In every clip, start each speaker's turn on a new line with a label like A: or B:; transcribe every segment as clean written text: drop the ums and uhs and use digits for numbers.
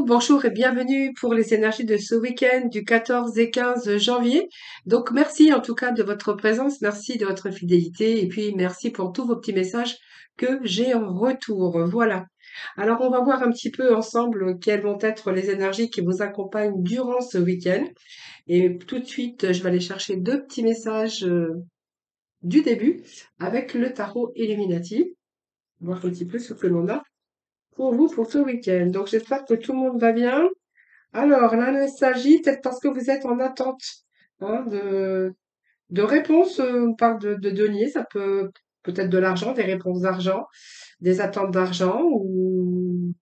A: Bonjour et bienvenue pour les énergies de ce week-end du 14 et 15 janvier. Donc merci en tout cas de votre présence, merci de votre fidélité et puis merci pour tous vos petits messages que j'ai en retour. Voilà. Alors on va voir un petit peu ensemble quelles vont être les énergies qui vous accompagnent durant ce week-end. Et tout de suite, je vais aller chercher deux petits messages du début avec le tarot Illuminati. Voir un petit peu ce que l'on a pour vous pour ce week-end. Donc j'espère que tout le monde va bien. Alors, la nostalgie, peut-être parce que vous êtes en attente hein, de réponses. On parle de deniers, ça peut peut-être de l'argent, des réponses d'argent, des attentes d'argent ou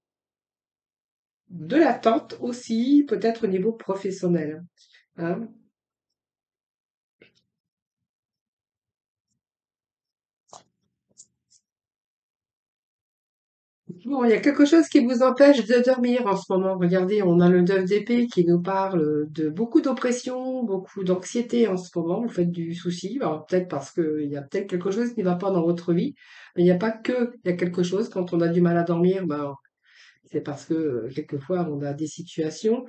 A: de l'attente aussi, peut-être au niveau professionnel. Hein. Bon, il y a quelque chose qui vous empêche de dormir en ce moment. Regardez, on a le 9 d'épée qui nous parle de beaucoup d'oppression, beaucoup d'anxiété en ce moment. Vous faites du souci. Alors, peut-être parce qu'il y a peut-être quelque chose qui ne va pas dans votre vie. Mais il n'y a pas que, il y a quelque chose. Quand on a du mal à dormir, ben, c'est parce que quelquefois on a des situations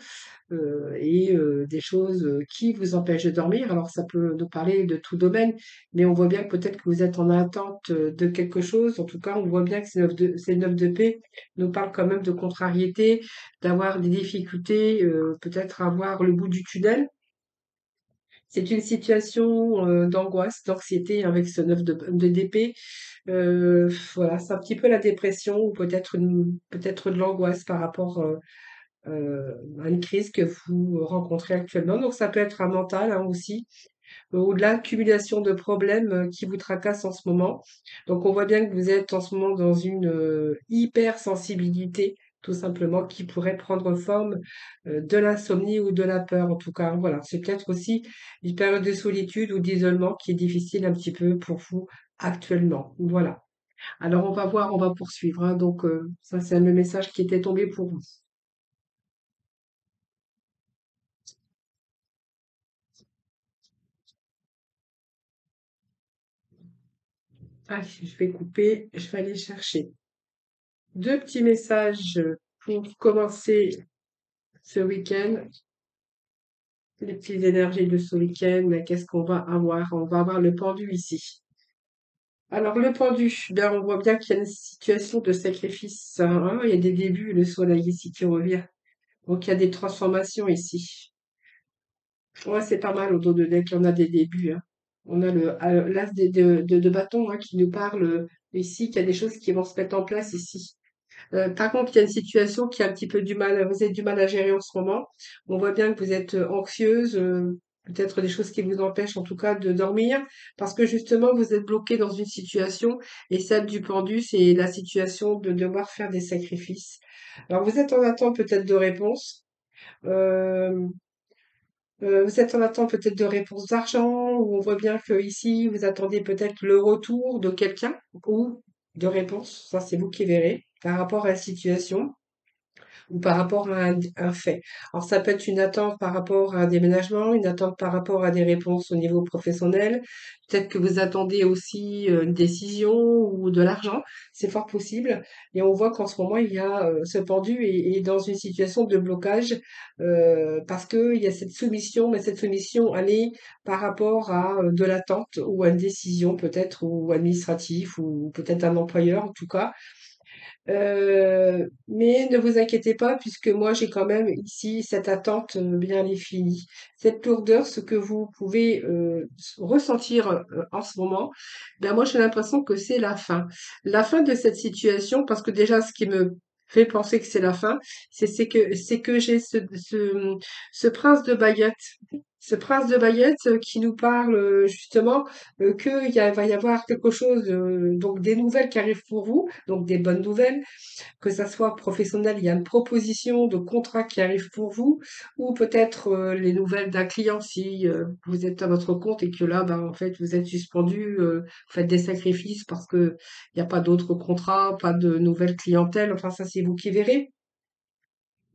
A: des choses qui vous empêchent de dormir. Alors ça peut nous parler de tout domaine, mais on voit bien que peut-être que vous êtes en attente de quelque chose. En tout cas, on voit bien que ces neuf de paix nous parlent quand même de contrariété, d'avoir des difficultés, peut-être à voir le bout du tunnel. C'est une situation d'angoisse, d'anxiété avec ce neuf de d'épée. Voilà, c'est un petit peu la dépression ou peut-être de l'angoisse par rapport à une crise que vous rencontrez actuellement. Donc ça peut être un mental hein, aussi, ou de l'accumulation de problèmes qui vous tracassent en ce moment. Donc on voit bien que vous êtes en ce moment dans une hypersensibilité, tout simplement, qui pourrait prendre forme de l'insomnie ou de la peur, en tout cas. Voilà, c'est peut-être aussi une période de solitude ou d'isolement qui est difficile un petit peu pour vous actuellement. Voilà. Alors on va voir, on va poursuivre. Hein. Donc ça, c'est le message qui était tombé pour vous. Ah, je vais couper, je vais aller chercher deux petits messages pour commencer ce week-end, les petites énergies de ce week-end. Mais qu'est-ce qu'on va avoir? On va avoir le pendu ici. Alors, le pendu, bien, on voit bien qu'il y a une situation de sacrifice. Hein. Il y a des débuts, le soleil ici qui revient. Donc, il y a des transformations ici. Ouais, c'est pas mal au dos de deck, on a des débuts. Hein. On a l'as de bâton hein, qui nous parle ici, qu'il y a des choses qui vont se mettre en place ici. Par contre, il y a une situation qui a un petit peu du mal, vous avez du mal à gérer en ce moment. On voit bien que vous êtes anxieuse, peut-être des choses qui vous empêchent en tout cas de dormir, parce que justement vous êtes bloqué dans une situation, et celle du pendu, c'est la situation de devoir faire des sacrifices. Alors vous êtes en attente peut-être de réponses. Euh, vous êtes en attente peut-être de réponses d'argent, ou on voit bien que ici vous attendez peut-être le retour de quelqu'un ou de réponses. Ça, c'est vous qui verrez par rapport à la situation ou par rapport à un fait. Alors ça peut être une attente par rapport à un déménagement, une attente par rapport à des réponses au niveau professionnel. Peut-être que vous attendez aussi une décision ou de l'argent, c'est fort possible. Et on voit qu'en ce moment, il y a ce pendu est dans une situation de blocage parce qu'il y a cette soumission, mais cette soumission, elle est par rapport à de l'attente ou à une décision peut-être ou administrative ou peut-être un employeur en tout cas. Mais ne vous inquiétez pas, puisque moi j'ai quand même ici cette attente bien définie. Cette lourdeur, ce que vous pouvez ressentir en ce moment, ben moi j'ai l'impression que c'est la fin. La fin de cette situation, parce que déjà ce qui me fait penser que c'est la fin, c'est que j'ai ce prince de baguette. Ce prince de baguette qui nous parle justement va y avoir quelque chose, donc des nouvelles qui arrivent pour vous, donc des bonnes nouvelles, que ça soit professionnel, il y a une proposition de contrat qui arrive pour vous, ou peut-être les nouvelles d'un client si vous êtes à votre compte et que là, ben, en fait, vous êtes suspendu, vous faites des sacrifices parce que il n'y a pas d'autres contrats, pas de nouvelles clientèles, enfin ça c'est vous qui verrez.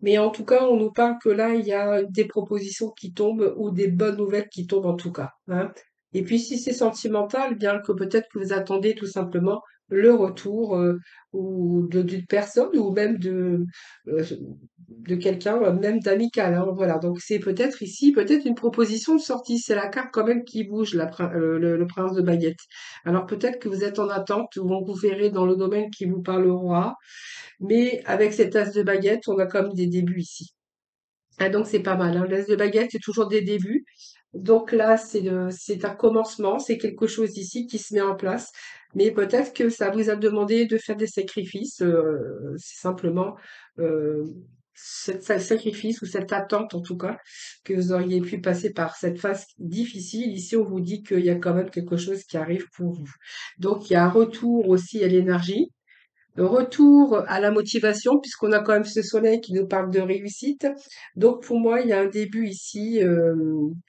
A: Mais en tout cas, on nous parle que là, il y a des propositions qui tombent ou des bonnes nouvelles qui tombent en tout cas. Hein. Et puis si c'est sentimental, eh bien que peut-être que vous attendez tout simplement le retour ou d'une personne ou même de quelqu'un, même d'amical, hein, voilà. Donc c'est peut-être ici, peut-être une proposition de sortie. C'est la carte quand même qui bouge, le prince de baguette. Alors peut-être que vous êtes en attente ou on vous verrez dans le domaine qui vous parlera, mais avec cet as de baguette, on a quand même des débuts ici. Ah, donc c'est pas mal, hein. L'as de baguette, c'est toujours des débuts. Donc là, c'est un commencement, c'est quelque chose ici qui se met en place. Mais peut-être que ça vous a demandé de faire des sacrifices. C'est simplement euh, ce sacrifice ou cette attente, en tout cas, que vous auriez pu passer par cette phase difficile. Ici, on vous dit qu'il y a quand même quelque chose qui arrive pour vous. Donc, il y a un retour aussi à l'énergie. Retour à la motivation, puisqu'on a quand même ce soleil qui nous parle de réussite. Donc pour moi, il y a un début ici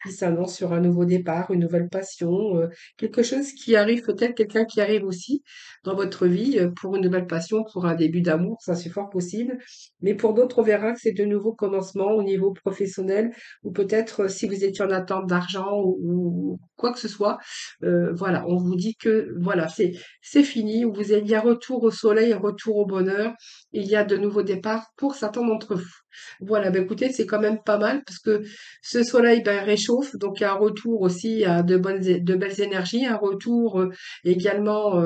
A: qui s'annonce sur un nouveau départ, une nouvelle passion, quelque chose qui arrive, peut-être quelqu'un qui arrive aussi dans votre vie pour une nouvelle passion, pour un début d'amour, ça c'est fort possible. Mais pour d'autres, on verra que c'est de nouveaux commencements au niveau professionnel, ou peut-être si vous étiez en attente d'argent ou quoi que ce soit. Voilà, on vous dit que voilà, c'est fini, vous il y a retour au soleil, retour au bonheur, il y a de nouveaux départs pour certains d'entre vous. Voilà, ben écoutez, c'est quand même pas mal parce que ce soleil ben, réchauffe, donc il y a un retour aussi à de belles énergies, un retour également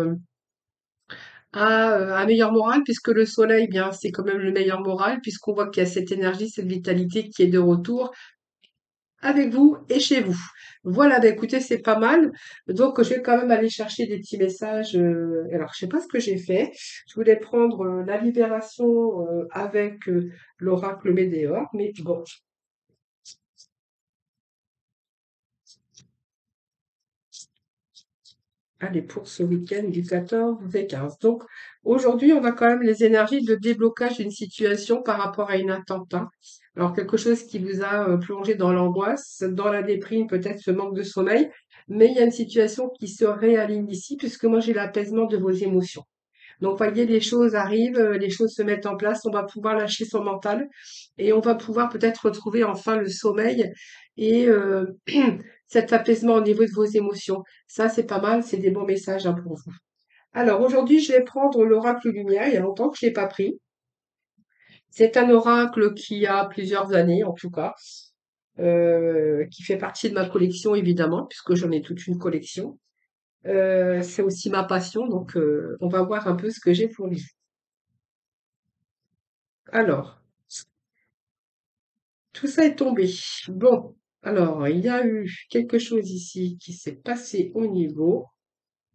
A: à un meilleur moral, puisque le soleil, bien, c'est quand même le meilleur moral, puisqu'on voit qu'il y a cette énergie, cette vitalité qui est de retour avec vous et chez vous. Voilà, bah écoutez, c'est pas mal. Donc, je vais quand même aller chercher des petits messages. Alors, je sais pas ce que j'ai fait. Je voulais prendre la libération avec l'oracle Médéor, mais bon, allez, pour ce week-end du 14 et 15. Donc, aujourd'hui, on a quand même les énergies de déblocage d'une situation par rapport à une attente, hein. Alors, quelque chose qui vous a plongé dans l'angoisse, dans la déprime, peut-être ce manque de sommeil, mais il y a une situation qui se réaligne ici, puisque moi, j'ai l'apaisement de vos émotions. Donc, voyez, les choses arrivent, les choses se mettent en place, on va pouvoir lâcher son mental et on va pouvoir peut-être retrouver enfin le sommeil et cet apaisement au niveau de vos émotions. Ça, c'est pas mal, c'est des bons messages hein, pour vous. Alors, aujourd'hui, je vais prendre l'oracle lumière. Il y a longtemps que je l'ai pas pris. C'est un oracle qui a plusieurs années, en tout cas, qui fait partie de ma collection, évidemment, puisque j'en ai toute une collection. C'est aussi ma passion, donc on va voir un peu ce que j'ai pour lui. Alors, tout ça est tombé. Bon, alors, il y a eu quelque chose ici qui s'est passé au niveau.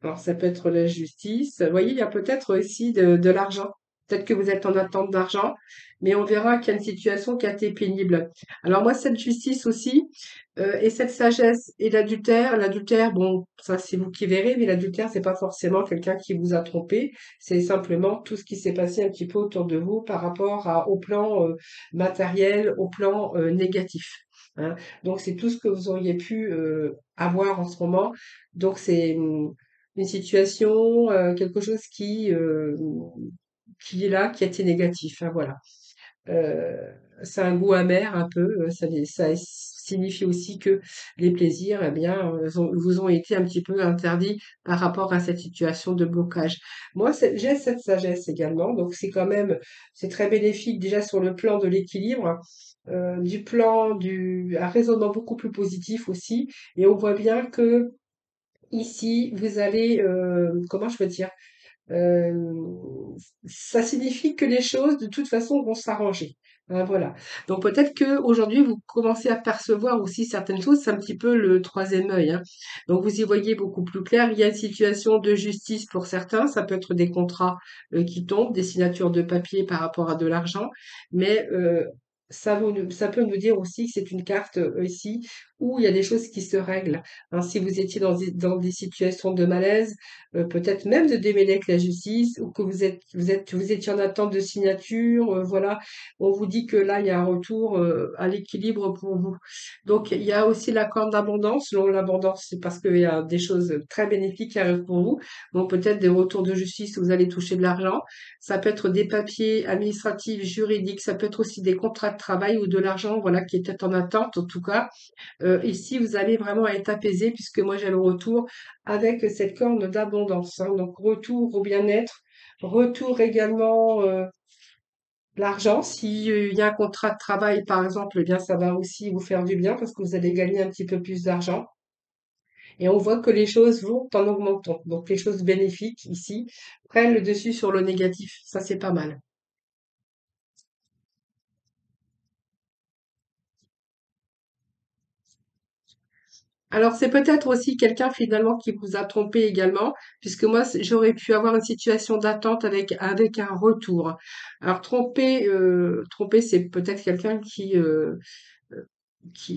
A: Alors, ça peut être la justice. Vous voyez, il y a peut-être aussi de l'argent. Peut-être que vous êtes en attente d'argent, mais on verra qu'il y a une situation qui a été pénible. Alors moi, cette justice aussi, et cette sagesse et l'adultère, bon, ça c'est vous qui verrez, mais l'adultère, c'est pas forcément quelqu'un qui vous a trompé, c'est simplement tout ce qui s'est passé un petit peu autour de vous par rapport au plan matériel, au plan négatif, hein. Donc c'est tout ce que vous auriez pu avoir en ce moment. Donc c'est une situation, quelque chose qui est là, qui a été négatif, hein, voilà. Euh, c'est un goût amer un peu, ça signifie aussi que les plaisirs, eh bien, vous ont été un petit peu interdits par rapport à cette situation de blocage. Moi, j'ai cette sagesse également, donc c'est très bénéfique déjà sur le plan de l'équilibre, du plan un raisonnement beaucoup plus positif aussi, et on voit bien que ici, vous allez, comment je veux dire, ça signifie que les choses, de toute façon, vont s'arranger. Hein, voilà. Donc peut-être que aujourd'hui, vous commencez à percevoir aussi certaines choses. C'est un petit peu le troisième œil, hein. Donc vous y voyez beaucoup plus clair. Il y a une situation de justice pour certains. Ça peut être des contrats qui tombent, des signatures de papier par rapport à de l'argent, mais ça peut nous dire aussi que c'est une carte ici où il y a des choses qui se règlent. Hein, si vous étiez dans des situations de malaise, peut-être même de démêler avec la justice, ou que vous étiez en attente de signature, voilà, on vous dit que là, il y a un retour à l'équilibre pour vous. Donc, il y a aussi l'accord d'abondance. L'abondance, c'est parce qu'il y a des choses très bénéfiques qui arrivent pour vous. Donc, peut-être des retours de justice où vous allez toucher de l'argent. Ça peut être des papiers administratifs, juridiques. Ça peut être aussi des contrats de travail ou de l'argent, voilà, qui était en attente, en tout cas. Ici, vous allez vraiment être apaisé puisque moi j'ai le retour avec cette corne d'abondance, hein. Donc retour au bien-être, retour également L'argent, si, il y a un contrat de travail, par exemple, eh bien, ça va aussi vous faire du bien parce que vous allez gagner un petit peu plus d'argent. Et on voit que les choses vont en augmentant. Donc, les choses bénéfiques ici prennent le dessus sur le négatif. Ça, c'est pas mal. Alors, c'est peut-être aussi quelqu'un finalement qui vous a trompé également, puisque moi, j'aurais pu avoir une situation d'attente avec un retour. Alors, tromper, c'est peut-être quelqu'un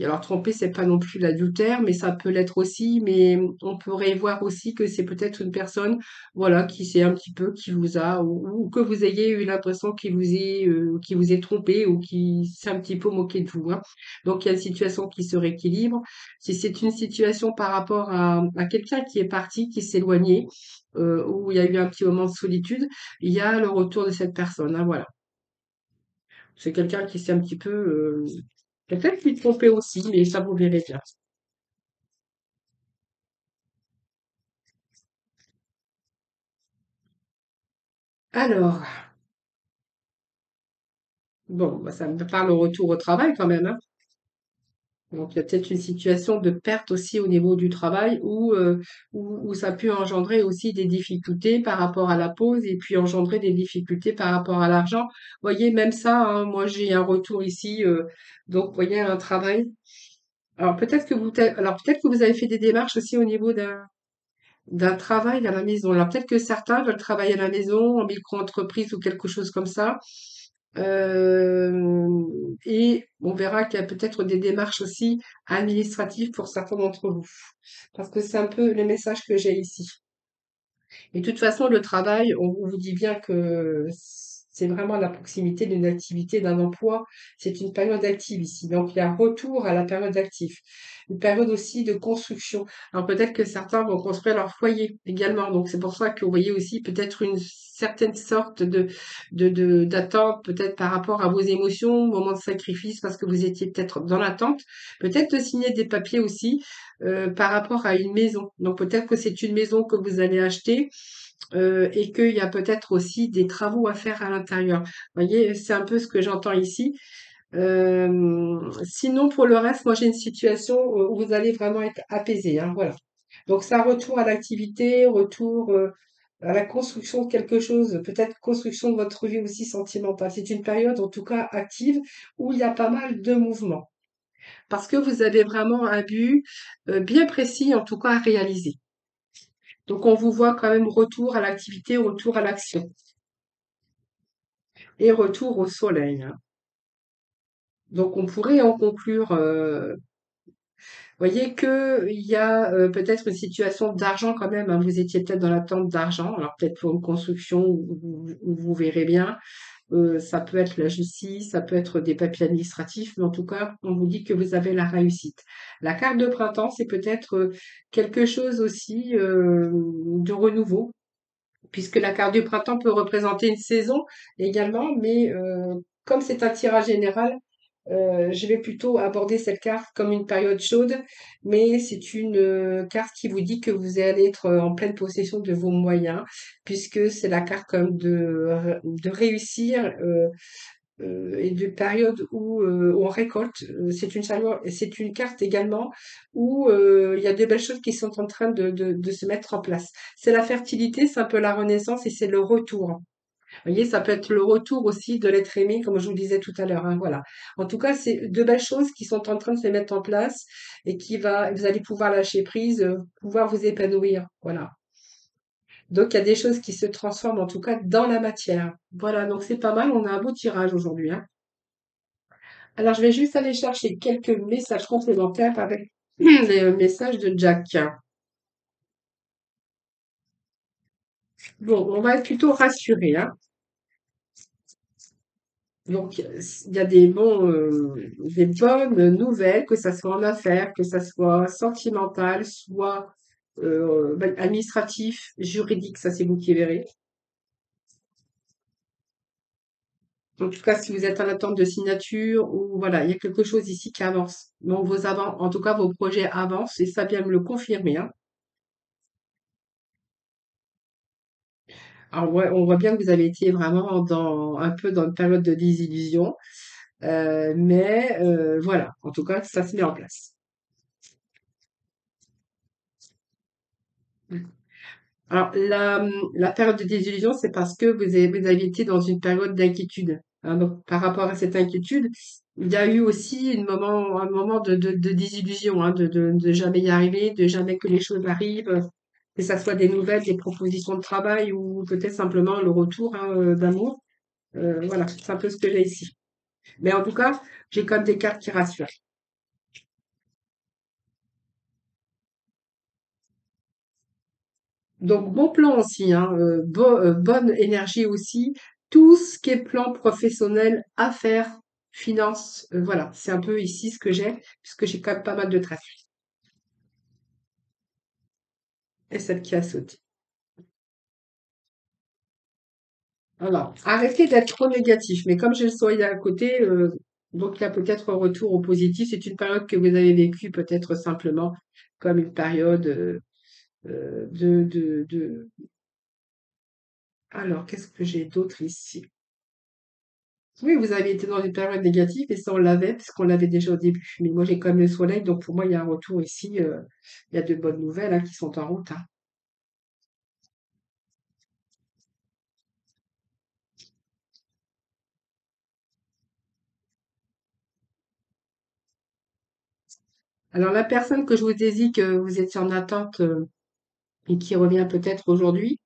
A: alors tromper, c'est pas non plus l'adultère, mais ça peut l'être aussi, mais on pourrait voir aussi que c'est peut-être une personne, voilà, qui s'est un petit peu, qui vous a, ou que vous ayez eu l'impression qu'il vous ait trompé ou qui s'est un petit peu moqué de vous, hein. Donc il y a une situation qui se rééquilibre. Si c'est une situation par rapport à quelqu'un qui est parti, qui s'est éloigné, où il y a eu un petit moment de solitude, il y a le retour de cette personne, hein, voilà. C'est quelqu'un qui s'est un petit peu, peut-être lui tromper aussi, mais ça vous verrez bien. Alors, bon, bah, ça me parle au retour au travail quand même, hein. Donc, il y a peut-être une situation de perte aussi au niveau du travail où ça peut engendrer aussi des difficultés par rapport à la pause et puis engendrer des difficultés par rapport à l'argent. Vous voyez, même ça, hein, moi j'ai un retour ici, donc vous voyez un travail. Alors peut-être que vous avez fait des démarches aussi au niveau d'un travail à la maison. Alors peut-être que certains veulent travailler à la maison, en micro-entreprise ou quelque chose comme ça. Et on verra qu'il y a peut-être des démarches aussi administratives pour certains d'entre vous. Parce que c'est un peu le message que j'ai ici. Et de toute façon, le travail, on vous dit bien que c'est vraiment la proximité d'une activité, d'un emploi. C'est une période active ici. Donc, il y a un retour à la période active. Une période aussi de construction. Alors, peut-être que certains vont construire leur foyer également. Donc, c'est pour ça que vous voyez aussi peut-être une certaine sorte d'attente, peut-être par rapport à vos émotions, moment de sacrifice, parce que vous étiez peut-être dans l'attente. Peut-être de signer des papiers aussi par rapport à une maison. Donc peut-être que c'est une maison que vous allez acheter et qu'il y a peut-être aussi des travaux à faire à l'intérieur. Vous voyez, c'est un peu ce que j'entends ici. Sinon, pour le reste, moi j'ai une situation où vous allez vraiment être apaisé, hein, voilà. Donc ça, retour à l'activité, retour à la construction de quelque chose, peut-être construction de votre vie aussi sentimentale. C'est une période en tout cas active où il y a pas mal de mouvements parce que vous avez vraiment un but bien précis, en tout cas à réaliser. Donc on vous voit quand même retour à l'activité, retour à l'action et retour au soleil, hein. Donc on pourrait en conclure, voyez que il y a peut-être une situation d'argent quand même, hein. Vous étiez peut-être dans l'attente d'argent, alors peut-être pour une construction où vous verrez bien. Ça peut être la justice, ça peut être des papiers administratifs, mais en tout cas, on vous dit que vous avez la réussite. La carte de printemps, c'est peut-être quelque chose aussi de renouveau, puisque la carte du printemps peut représenter une saison également, mais comme c'est un tirage général, je vais plutôt aborder cette carte comme une période chaude, mais c'est une carte qui vous dit que vous allez être en pleine possession de vos moyens, puisque c'est la carte comme de réussir et de période où on récolte. C'est une carte également où il y a de belles choses qui sont en train de se mettre en place. C'est la fertilité, c'est un peu la renaissance et c'est le retour. Vous voyez, ça peut être le retour aussi de l'être aimé, comme je vous disais tout à l'heure, hein, voilà. En tout cas, c'est de belles choses qui sont en train de se mettre en place et vous allez pouvoir lâcher prise, pouvoir vous épanouir, voilà. Donc, il y a des choses qui se transforment, en tout cas, dans la matière. Voilà, donc c'est pas mal, on a un beau tirage aujourd'hui, hein. Alors, je vais juste aller chercher quelques messages complémentaires avec les messages de Jack. Bon, on va être plutôt rassuré, hein. Donc, il y a des bonnes nouvelles, que ça soit en affaires, que ça soit sentimental, soit administratif, juridique, ça c'est vous qui verrez. En tout cas, si vous êtes en attente de signature ou voilà, il y a quelque chose ici qui avance. Donc, en tout cas, vos projets avancent et ça vient me le confirmer, hein. Alors, on voit bien que vous avez été vraiment un peu dans une période de désillusion, mais voilà, en tout cas, ça se met en place. Alors, la période de désillusion, c'est parce que vous avez été dans une période d'inquiétude, hein. Donc, par rapport à cette inquiétude, il y a eu aussi un moment de désillusion, hein, de jamais y arriver, de jamais que les choses arrivent, que ça soit des nouvelles, des propositions de travail ou peut-être simplement le retour, hein, d'amour. Voilà, c'est un peu ce que j'ai ici. Mais en tout cas, j'ai comme des cartes qui rassurent. Donc, bon plan aussi, hein, bonne énergie aussi. Tout ce qui est plan professionnel, affaires, finances, voilà, c'est un peu ici ce que j'ai, puisque j'ai quand même pas mal de trafic. Et celle qui a sauté. Alors, arrêtez d'être trop négatif. Mais comme j'ai le soleil à côté, donc il y a peut-être un retour au positif. C'est une période que vous avez vécue peut-être simplement comme une période de... Alors, qu'est-ce que j'ai d'autre ici? Oui, vous avez été dans une période négative et ça, on l'avait, puisqu'on l'avait déjà au début. Mais moi, j'ai quand même le soleil, donc pour moi, il y a un retour ici. Il y a de bonnes nouvelles, hein, qui sont en route, hein. Alors, la personne que je vous ai dit que vous étiez en attente et qui revient peut-être aujourd'hui,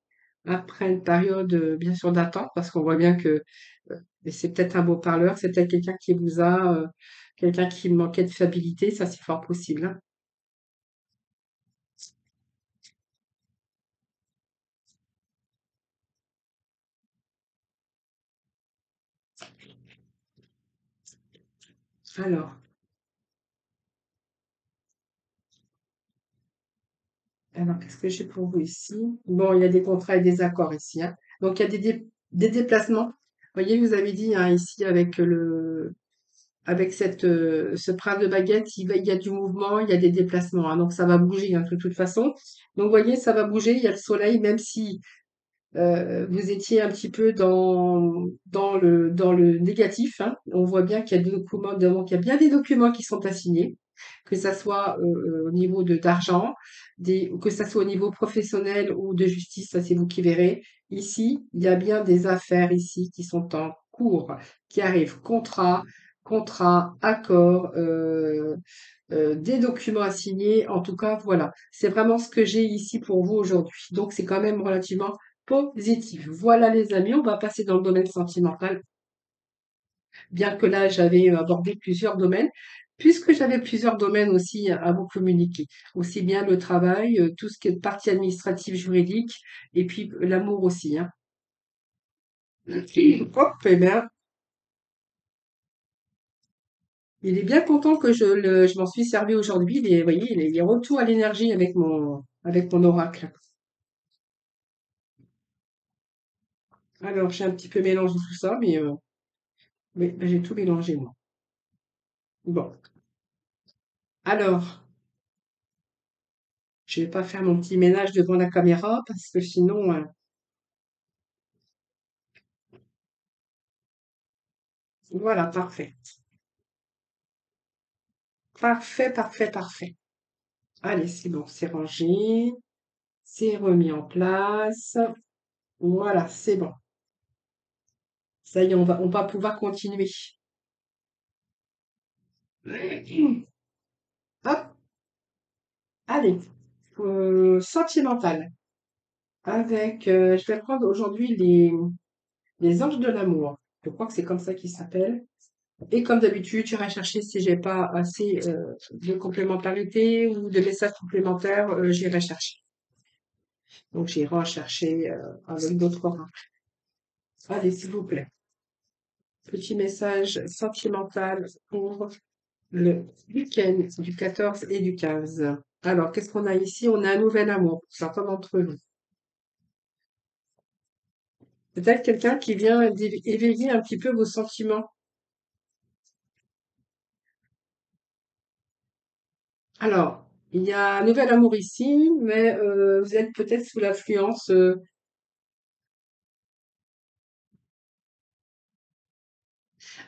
A: après une période, bien sûr, d'attente, parce qu'on voit bien que et c'est peut-être un beau parleur, c'est peut-être quelqu'un qui vous a, quelqu'un qui manquait de fiabilité, ça c'est fort possible, hein. Alors, Alors, qu'est-ce que j'ai pour vous ici? Bon, il y a des contrats et des accords ici, hein. Donc, il y a des déplacements. Vous voyez, vous avez dit, hein, ici avec avec ce prince de baguette, il y a du mouvement, il y a des déplacements, hein. Donc, ça va bouger, hein, de toute façon. Donc, vous voyez, ça va bouger. Il y a le soleil, même si vous étiez un petit peu dans le négatif, hein. On voit bien qu'il y a des documents, donc il y a bien des documents qui sont assignés, que ça soit au niveau d'argent, que ça soit au niveau professionnel ou de justice, ça c'est vous qui verrez. Ici, il y a bien des affaires ici qui sont en cours, qui arrivent, contrat, accord, des documents à signer. En tout cas, voilà, c'est vraiment ce que j'ai ici pour vous aujourd'hui. Donc, c'est quand même relativement positif. Voilà les amis, on va passer dans le domaine sentimental, bien que là j'avais abordé plusieurs domaines, puisque j'avais plusieurs domaines aussi à vous communiquer. Aussi bien le travail, tout ce qui est partie administrative, juridique, et puis l'amour aussi, hein. Hop, eh bien, il est bien content que je m'en suis servi aujourd'hui. Vous voyez, il est retour à l'énergie avec mon oracle. Alors, j'ai un petit peu mélangé tout ça, mais j'ai tout mélangé, moi. Bon, alors, je vais pas faire mon petit ménage devant la caméra parce que sinon, voilà, parfait. Parfait, parfait, parfait. Allez, c'est bon, c'est rangé, c'est remis en place. Voilà, c'est bon. Ça y est, on va pouvoir continuer. Hop, allez, sentimental. Je vais prendre aujourd'hui les anges de l'amour. Je crois que c'est comme ça qu'ils s'appellent. Et comme d'habitude, j'irai chercher si j'ai pas assez de complémentarité ou de messages complémentaires, j'irai chercher. Donc j'irai en chercher avec d'autres rangs. Allez, s'il vous plaît. Petit message sentimental pour le week-end du 14 et du 15. Alors, qu'est-ce qu'on a ici? On a un nouvel amour pour certains d'entre vous. Peut-être quelqu'un qui vient éveiller un petit peu vos sentiments. Alors, il y a un nouvel amour ici, mais vous êtes peut-être sous l'influence.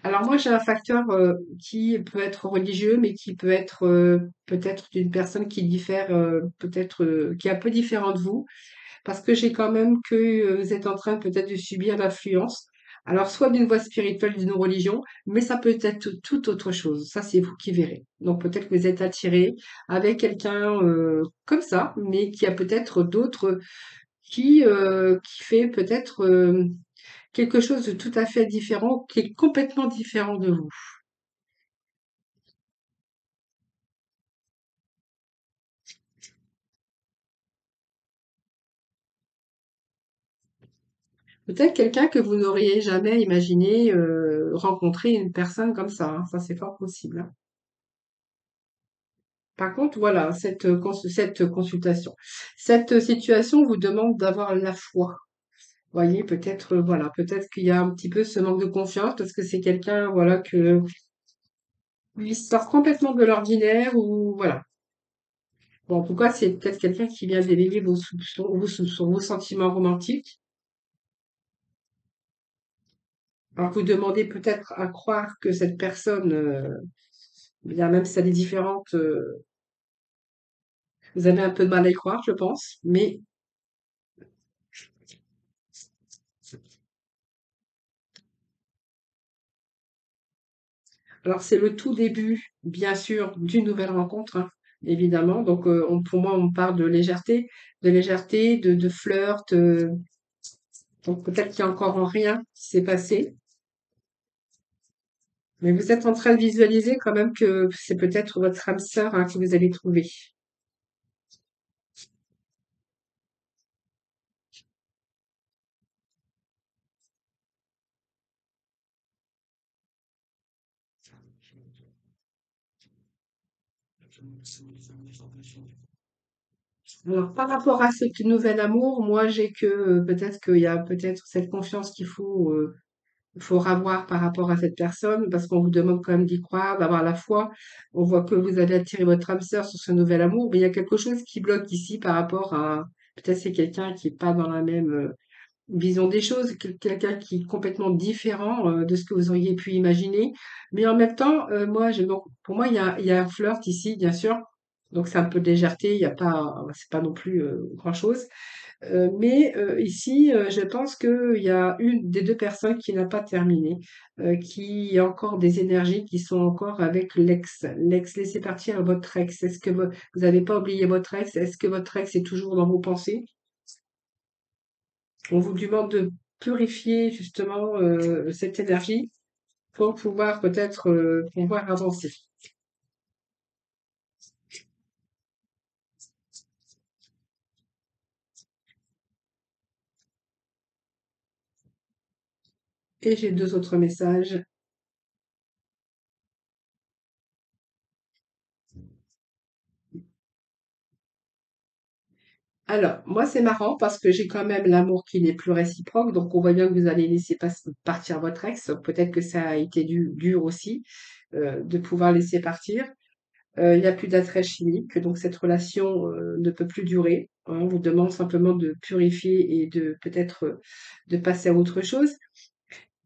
A: Alors moi, j'ai un facteur qui peut être religieux, mais qui peut être peut-être d'une personne qui diffère, peut-être qui est un peu différent de vous, parce que j'ai quand même que vous êtes en train peut-être de subir l'influence. Alors soit d'une voie spirituelle, d'une religion, mais ça peut être tout autre chose. Ça, c'est vous qui verrez. Donc peut-être que vous êtes attiré avec quelqu'un comme ça, mais qui a peut-être d'autres qui fait peut-être quelque chose de tout à fait différent, qui est complètement différent de vous. Peut-être quelqu'un que vous n'auriez jamais imaginé rencontrer une personne comme ça, hein. Ça, c'est fort possible, hein. Par contre, voilà, cette consultation, cette situation vous demande d'avoir la foi. Voyez, peut-être, voilà, peut-être qu'il y a un petit peu ce manque de confiance parce que c'est quelqu'un, voilà, que il sort complètement de l'ordinaire ou voilà. Bon, en tout cas, c'est peut-être quelqu'un qui vient d'éveiller vos soupçons, vos sentiments romantiques. Alors, vous demandez peut-être à croire que cette personne, bien, même si elle est différente, vous avez un peu de mal à y croire, je pense. Mais alors, c'est le tout début, bien sûr, d'une nouvelle rencontre, hein, évidemment. Donc, pour moi, on parle de légèreté, de flirt. Donc, peut-être qu'il y a encore rien qui s'est passé. Mais vous êtes en train de visualiser quand même que c'est peut-être votre âme sœur, hein, que vous allez trouver. Alors, par rapport à ce nouvel amour, moi, j'ai que peut-être qu'il y a peut-être cette confiance qu'il faut avoir par rapport à cette personne, parce qu'on vous demande quand même d'y croire, d'avoir la foi. On voit que vous allez attirer votre âme sœur sur ce nouvel amour, mais il y a quelque chose qui bloque ici par rapport à, peut-être c'est quelqu'un qui est pas dans la même vision des choses, quelqu'un qui est complètement différent de ce que vous auriez pu imaginer. Mais en même temps, donc, pour moi, il y a un flirt ici, bien sûr. Donc c'est un peu de légèreté, il y a pas, c'est pas non plus grand-chose. Mais ici, je pense qu'il y a une des deux personnes qui n'a pas terminé, qui a encore des énergies qui sont encore avec l'ex. L'ex, laissez partir votre ex. Est-ce que vous n'avez pas oublié votre ex? Est-ce que votre ex est toujours dans vos pensées? On vous demande de purifier justement cette énergie pour pouvoir peut-être pouvoir avancer. Et j'ai deux autres messages. Alors, moi, c'est marrant parce que j'ai quand même l'amour qui n'est plus réciproque. Donc, on voit bien que vous allez laisser partir votre ex. Peut-être que ça a été dur aussi de pouvoir laisser partir. Il n'y a plus d'attrait chimique, donc cette relation ne peut plus durer, hein. On vous demande simplement de purifier et de peut-être de passer à autre chose.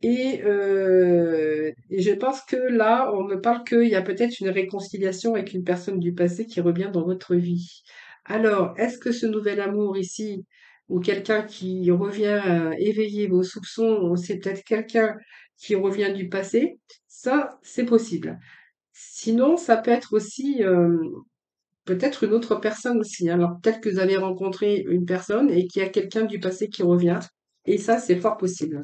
A: Et je pense que là, on me parle qu'il y a peut-être une réconciliation avec une personne du passé qui revient dans votre vie. Alors, est-ce que ce nouvel amour ici, ou quelqu'un qui revient éveiller vos soupçons, c'est peut-être quelqu'un qui revient du passé? Ça, c'est possible. Sinon, ça peut être aussi peut-être une autre personne aussi, hein. Alors, peut-être que vous avez rencontré une personne et qu'il y a quelqu'un du passé qui revient. Et ça, c'est fort possible.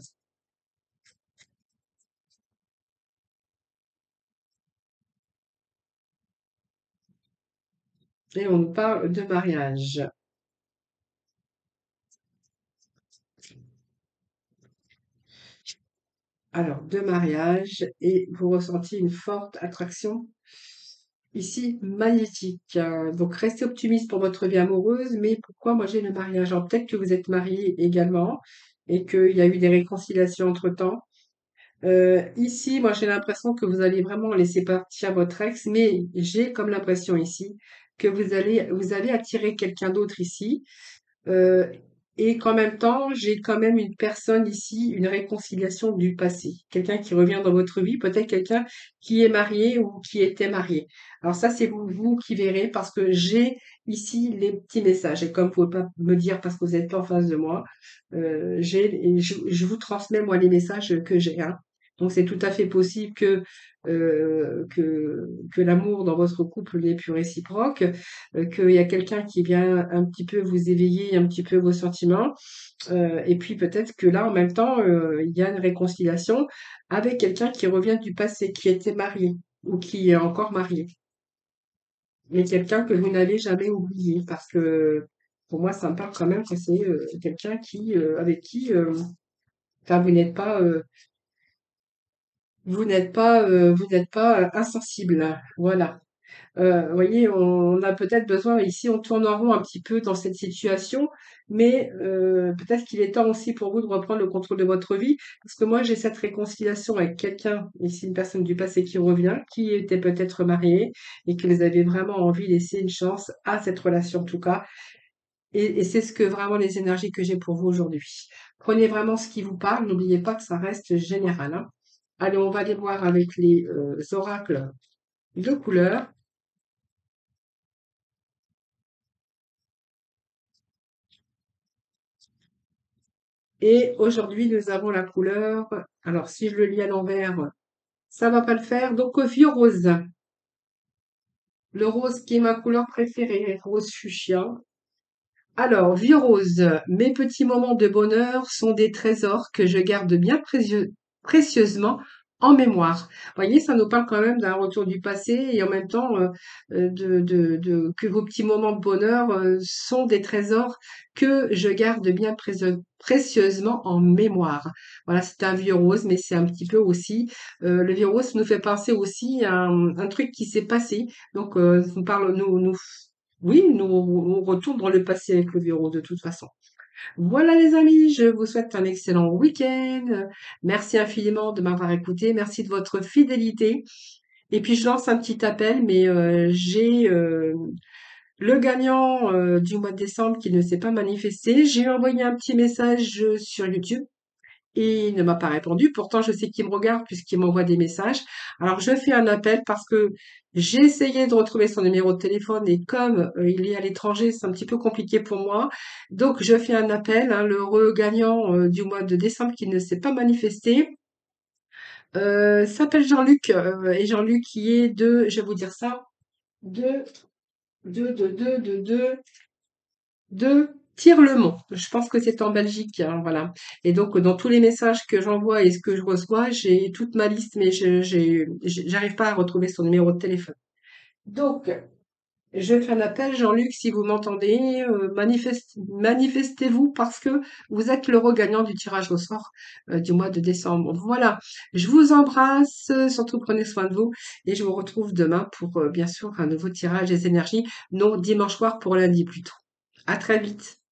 A: Et on nous parle de mariage. Alors, de mariage, et vous ressentiez une forte attraction ici magnétique. Donc, restez optimiste pour votre vie amoureuse, mais pourquoi moi j'ai le mariage? Alors, peut-être que vous êtes marié également et qu'il y a eu des réconciliations entre-temps. Ici, moi j'ai l'impression que vous allez vraiment laisser partir votre ex, mais j'ai comme l'impression ici que vous allez attirer quelqu'un d'autre ici. et qu'en même temps, j'ai quand même une personne ici, une réconciliation du passé. Quelqu'un qui revient dans votre vie, peut-être quelqu'un qui est marié ou qui était marié. Alors ça, c'est vous qui verrez parce que j'ai ici les petits messages. Et comme vous pouvez pas me dire parce que vous n'êtes pas en face de moi, je vous transmets moi les messages que j'ai, hein. Donc c'est tout à fait possible que l'amour dans votre couple n'est plus réciproque, qu'il y a quelqu'un qui vient un petit peu vous éveiller un petit peu vos sentiments, et puis peut-être que là, en même temps, il y a une réconciliation avec quelqu'un qui revient du passé, qui était marié ou qui est encore marié, mais quelqu'un que vous n'avez jamais oublié, parce que pour moi, ça me parle quand même que c'est quelqu'un qui, avec qui, enfin, vous n'êtes pas insensible, voilà. Vous voyez, on a peut-être besoin ici, on tourne en rond un petit peu dans cette situation, mais peut-être qu'il est temps aussi pour vous de reprendre le contrôle de votre vie, parce que moi j'ai cette réconciliation avec quelqu'un, ici une personne du passé qui revient, qui était peut-être mariée et que vous avez vraiment envie de laisser une chance à cette relation en tout cas. Et c'est ce que vraiment les énergies que j'ai pour vous aujourd'hui. Prenez vraiment ce qui vous parle, n'oubliez pas que ça reste général, hein. Allez, on va aller voir avec les oracles de couleur. Et aujourd'hui, nous avons la couleur. Alors, si je le lis à l'envers, ça va pas le faire. Donc, vieux rose. Le rose qui est ma couleur préférée, rose fuchsia. Alors, vieux rose, mes petits moments de bonheur sont des trésors que je garde bien précieusement en mémoire. Vous voyez, ça nous parle quand même d'un retour du passé et en même temps que vos petits moments de bonheur sont des trésors que je garde bien précieusement en mémoire. Voilà, c'est un vieux rose, mais c'est un petit peu aussi, le vieux rose nous fait penser aussi à un truc qui s'est passé. Donc, nous parle, oui, on retourne dans le passé avec le bureau de toute façon. Voilà les amis, je vous souhaite un excellent week-end. Merci infiniment de m'avoir écouté. Merci de votre fidélité. Et puis je lance un petit appel, mais j'ai le gagnant du mois de décembre qui ne s'est pas manifesté. J'ai envoyé un petit message sur YouTube et il ne m'a pas répondu. Pourtant, je sais qu'il me regarde puisqu'il m'envoie des messages. Alors, je fais un appel parce que j'ai essayé de retrouver son numéro de téléphone et comme il est à l'étranger, c'est un petit peu compliqué pour moi. Donc, je fais un appel, hein, le gagnant du mois de décembre qui ne s'est pas manifesté s'appelle Jean-Luc et Jean-Luc qui est je vais vous dire ça, de, de Tire-le-Mont. Je pense que c'est en Belgique, hein, voilà. Et donc, dans tous les messages que j'envoie et ce que je reçois, j'ai toute ma liste, mais j'arrive pas à retrouver son numéro de téléphone. Donc, je fais un appel, Jean-Luc, si vous m'entendez, manifestez-vous parce que vous êtes l'euro gagnant du tirage au sort du mois de décembre. Voilà, je vous embrasse, surtout prenez soin de vous et je vous retrouve demain pour bien sûr un nouveau tirage des énergies, non dimanche soir pour lundi plutôt. À très vite.